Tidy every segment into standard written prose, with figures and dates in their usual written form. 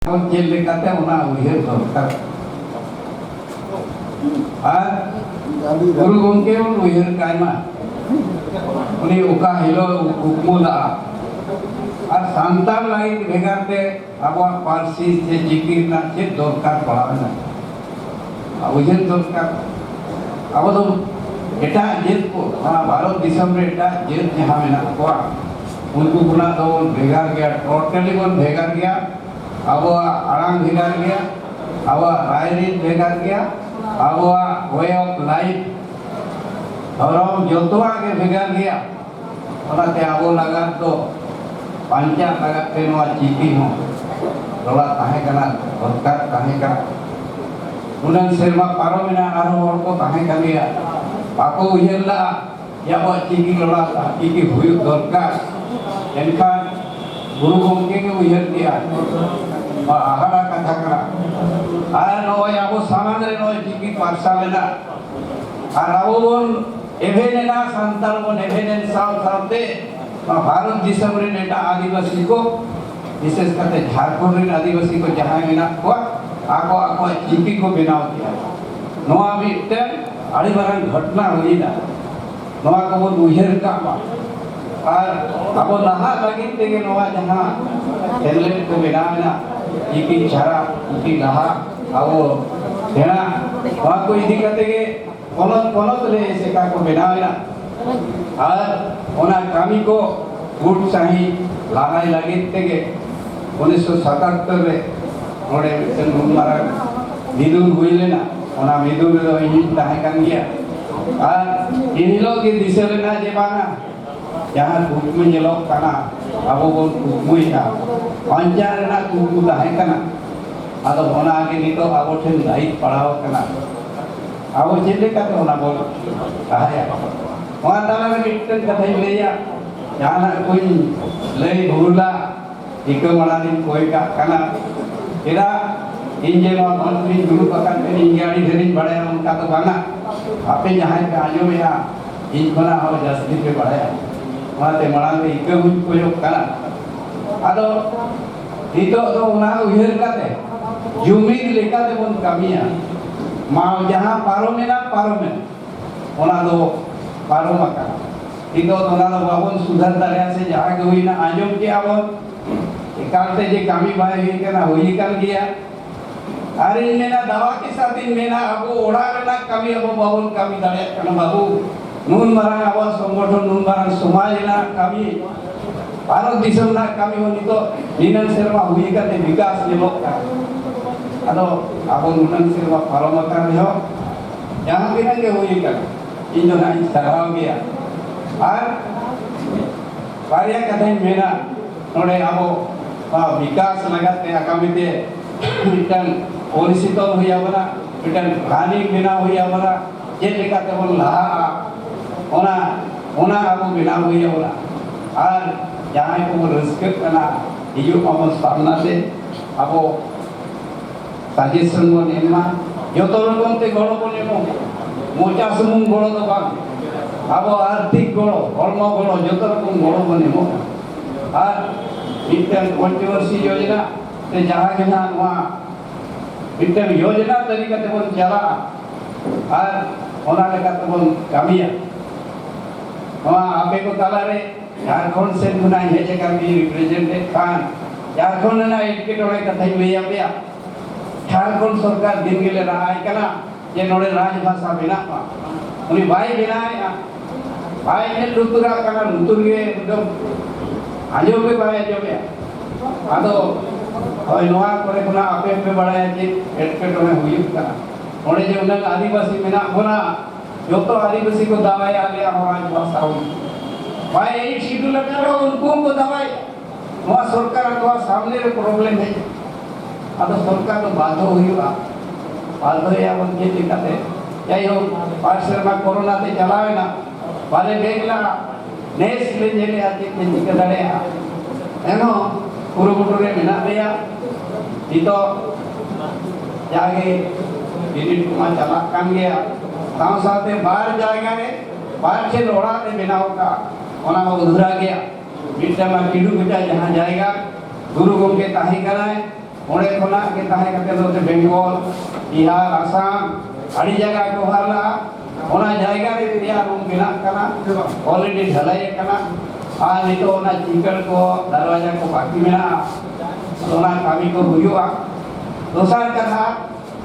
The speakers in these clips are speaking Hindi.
kon chel lekate ona uiher dorkar ar guru gomke on uiher kaima uni oka hilo ukmula R Santal line ভেগাতে আবার পার্সি যে জিকির না যে দরকার পড়াবে না বুঝেন দরকার আবার তো এটা জেদ को भारत दिसम रे এটা জেদ जहां में ना को उनको गुना तो भेगार गया टोटली बन भेगार गया अब आराम भेगार गया अब रायरीत भेगार गया अब वे ऑफ लाइफ धर्म जतवा के भेगार गया ओनाते अब लगा तो पंचा लगाते नवा चिकी हो रोला ताहे कना दरकार ताहे का उनन सेरमा पारोमिना आरो हर को ताहे कलिया बाको उयरला याबो चिकी रोला चिकी हुयु दरकार एनखान गुरु गमके के उयर दिया आहारा कथा करा आर नय आबो सामान रे नय चिकी पारसा लेना आर आबो बोन एभेनेना संतान बोन एभेनेन साव सावते भारत दिसम रे नेटा आदिवासी को विशेष करते झारखंड रे आदिवासी को जहां मेना को आको आको चिकी को बनाव किया नवा मिटे आड़ी मारन घटना हुईना नवा को उहेर का और अब नहा लगी तेगे नवा जहां हेलमेट को बनावना चिकी छारा चिकी नहा अब देना नवा को इदी करते के पलत ले ऐसे का को बनावना और ओना कामी को गुट साही लागाई लगी तेगे 1977 रे ओडे मारा मिदुन हुई लेना ओना मिदुन रे इन ताहे कान गया और इनिलो के दिसे लेना जे बाना जहां कुकु जेलो काना अबो बोन कुकुइया पंचार ना कुकु ताहे काना आदो ओना आगे नितो अबो ठेन दायित्व पड़ाव काना अबो चेले काते ओना बोल ताहे वहाँ ताला में मिट्टन कथाई लेया जाना कोई ले भूला इको मनानी कोई का कना इरा इंजे मा मंत्री गुरु पकड़ के इंगाड़ी धरी बड़े उनका तो बना आपे जहाँ पे आजो में यहाँ इन बना हो जस्ती पे बड़े वहाँ ते मनाने इको कुछ कोई कना आदो इतो तो उन्हें उधर काते जुमीर लेकाते बन कमिया माँ जहाँ पारो में उन्हें तो पारो मका इतो तोना बाबन सुधार दारिया से जहां के हुई ना आजम के आवो एकांते जे कामी भाई ही केना होई कर गया अरे इनमें ना दवा के साथ इनमें ना अब ओड़ा ना कमी अब बाबन कमी दारिया कना बाबू नून मरांग अब संगठन नून मरांग समाज ना कमी भारत दिसम ना कमी होनी तो निनन सेरमा हुई करते विकास ने लोग का अदो अब नूनन सेरमा पारो मका हो जहां के ना के हुई कर इन जो ना सराव गया और कार्य कथाई मेना नोडे आबो विकास लगाते आगामी ते मिटन पॉलिसी तो हुई आबना मिटन कहानी बिना हुई आबना जे लेकाते बोल लहा ओना आबो बिना हुई आबना और जहां को रिस्क करना हिजु आबो सामना से आबो सजेशन बन एमा जतो रकम ते गड़ो बने मोचा सुमुंग गड़ो तो बांग अब आर्थिक गड़ो हर्म गड़ो जतो रकम गड़ो बने मो और मिटन कंट्रोवर्सी योजना ते जहां के ना वहां मिटन योजना तरीका ते बन चला और ओना लेका ते बन कामिया वहां आपे को ताला रे झारखंड से गुना हेजे का भी रिप्रेजेंटेटिव खान झारखंड ना एडकेट होय कथाई लेया पे झारखंड सरकार दिन गेले रहा है कना ये नोडे राजभाषा बिना उनी भाई बिना भाई ने लुतुरा कना लुतुर के एकदम आजो के भाई आजो में आदो होय नोआ करे खुना आपे पे बड़ाया जे एडकेट में हुई कना ओडे जे उनन आदिवासी बिना होना जो तो आदिवासी को दवाई आ गया हो राजभाषा हो भाई एक शेड्यूल करो उनको को दवाई नोआ सरकार तो सामने रे प्रॉब्लम है आदो सरकार तो बाधो हुईवा बाधो या बन के दिखाते যাই হোক পার্সেলমা করোনাতে চালাবে না বারে বেগলা নেস লেজেলে আছে চিন্তা দাঁড়িয়া এনো পুরোপুরে মেনা দেয়া itu जागे डिलीट कुमा चालाक kan gaya ताऊ साथे बाहर जाएगा रे बाहर से लोड़ा ने बनाओ का ओना उधरा गया मिट्टा में किडू बेटा जहां जाएगा गुरु गम के ताही कराए ओडे खोना के ताहे कते दो बेंगल बिहार आसाम आड़ी जगह को हरला ओना जायगा रे रिया रूम बिना कना ऑलरेडी ढलाई कना आ नितो ओना चिकन को दरवाजा को बाकी मेना ओना कामी को हुयुआ दोसार कथा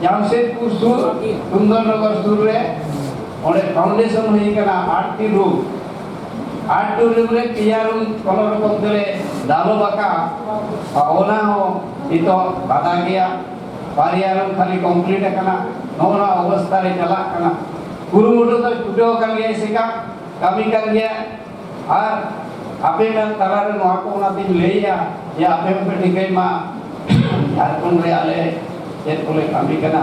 जामशेदपुर सुर सुंदरनगर सुर रे ओडे फाउंडेशन हुई कना 8 रूम रे पिया रूम कोनो रकम दरे दालो बाका ओना हो नितो बादा गया बारिया रूम खाली कंप्लीट कना नोना अवस्था रे चला कना कुरुमुटु तो छुटो कर गया सिका कमी कर गया और आपे में तलारे नोआ को ना दिन लेया या आपे में ठीक है मा झारखंड रे आले चेत कोले कमी कना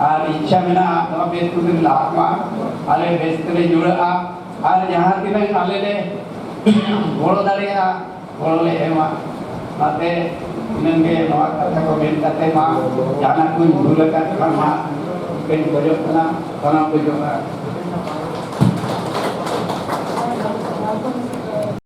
और इच्छा में ना नोआ पे तुदिन लामा आले बेस्तरे जुड़ा और जहां तिना आले ले गोड़ो दाड़िया गोड़ो ले एमा नाते इनके नोआ कथा को मेन कते मा जाना कोई भूल का मा पेन बजो कना तना बजो